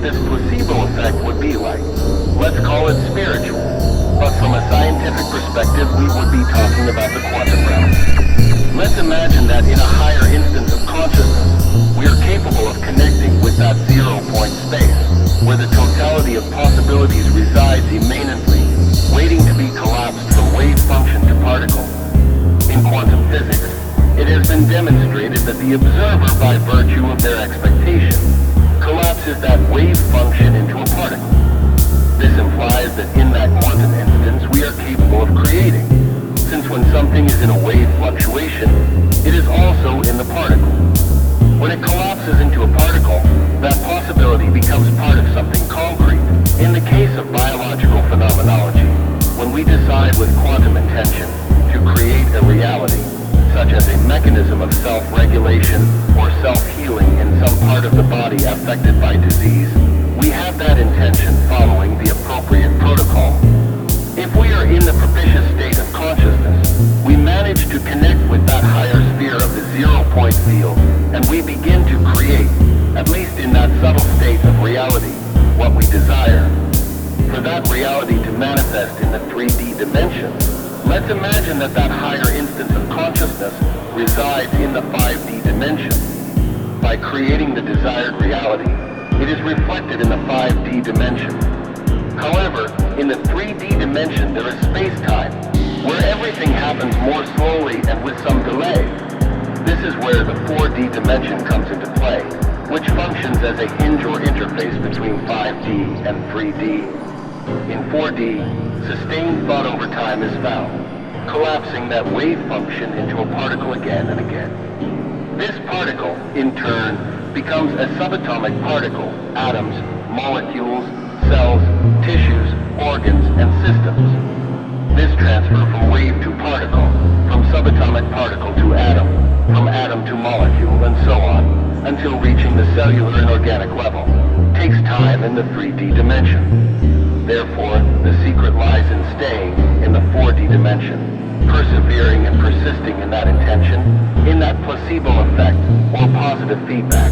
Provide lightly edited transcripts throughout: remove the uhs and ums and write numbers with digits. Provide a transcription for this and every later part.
this placebo effect would be like. Let's call it spiritual. But from a scientific perspective, we would be talking about the quantum realm. Let's imagine that in a higher instance of consciousness, we are capable of connecting with that zero-point space, where the totality of possibilities resides immanently, waiting to be collapsed from wave function to particle. In quantum physics, it has been demonstrated that the observer, by virtue of their expectation, collapses that wave function into a particle. This implies that in that quantum instance, we are capable of creating, since when something is in a wave fluctuation, it is also in the particle. When it collapses into a particle, that possibility becomes part of something concrete. In the case of biological phenomenology, when we decide with quantum intention to create a reality, such as a mechanism of self-regulation or self-healing in some part of the body affected by disease, we have that intention following the appropriate protocol. If we are in the propitious state of consciousness, we manage to connect with that higher sphere of the zero-point field, and we begin to create, at least in that subtle state of reality, what we desire. For that reality to manifest in the 3D dimension, let's imagine that that higher instance of consciousness resides in the 5D dimension. By creating the desired reality, it is reflected in the 5D dimension. However, in the 3D dimension, there is space-time, where everything happens more slowly and with some delay. This is where the 4D dimension comes into play, which functions as a hinge or interface between 5D and 3D. In 4D, sustained thought over time is found, collapsing that wave function into a particle again and again. This particle, in turn, becomes a subatomic particle, atoms, molecules, cells, tissues, organs, and systems. This transfer from wave to particle, from subatomic particle to atom, from atom to molecule, and so on, until reaching the cellular and organic level, takes time in the 3D dimension. Therefore, the secret lies in staying in the 4D dimension, persevering and persisting in that intention, in that placebo effect, or positive feedback.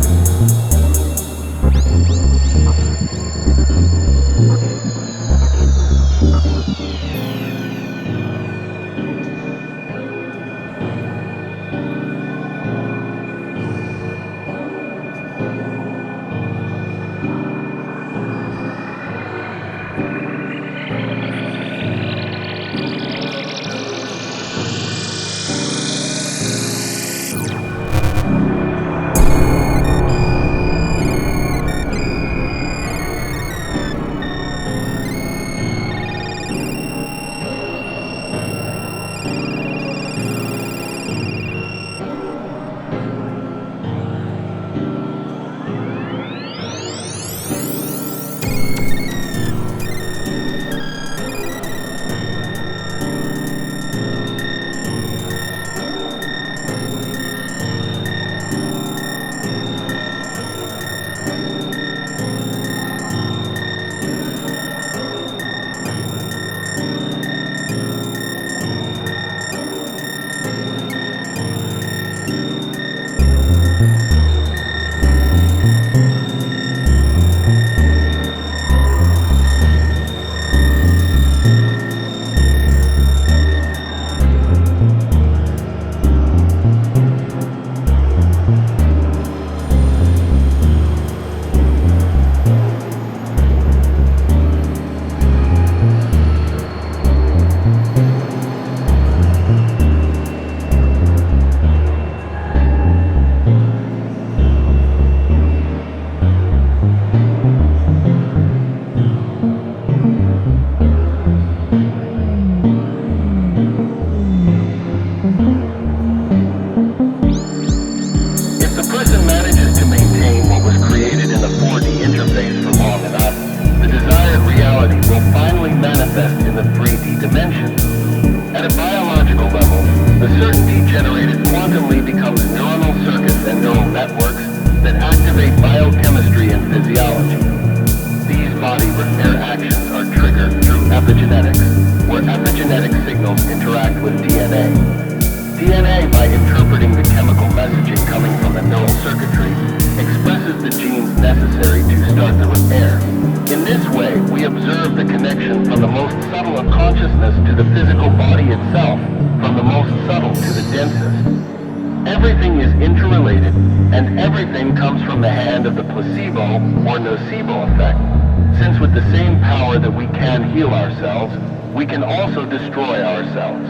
DNA, by interpreting the chemical messaging coming from the neural circuitry, expresses the genes necessary to start the repair. level of consciousness to the physical body itself, from the most subtle to the densest. Everything is interrelated, and everything comes from the hand of the placebo or nocebo effect, since with the same power that we can heal ourselves, we can also destroy ourselves.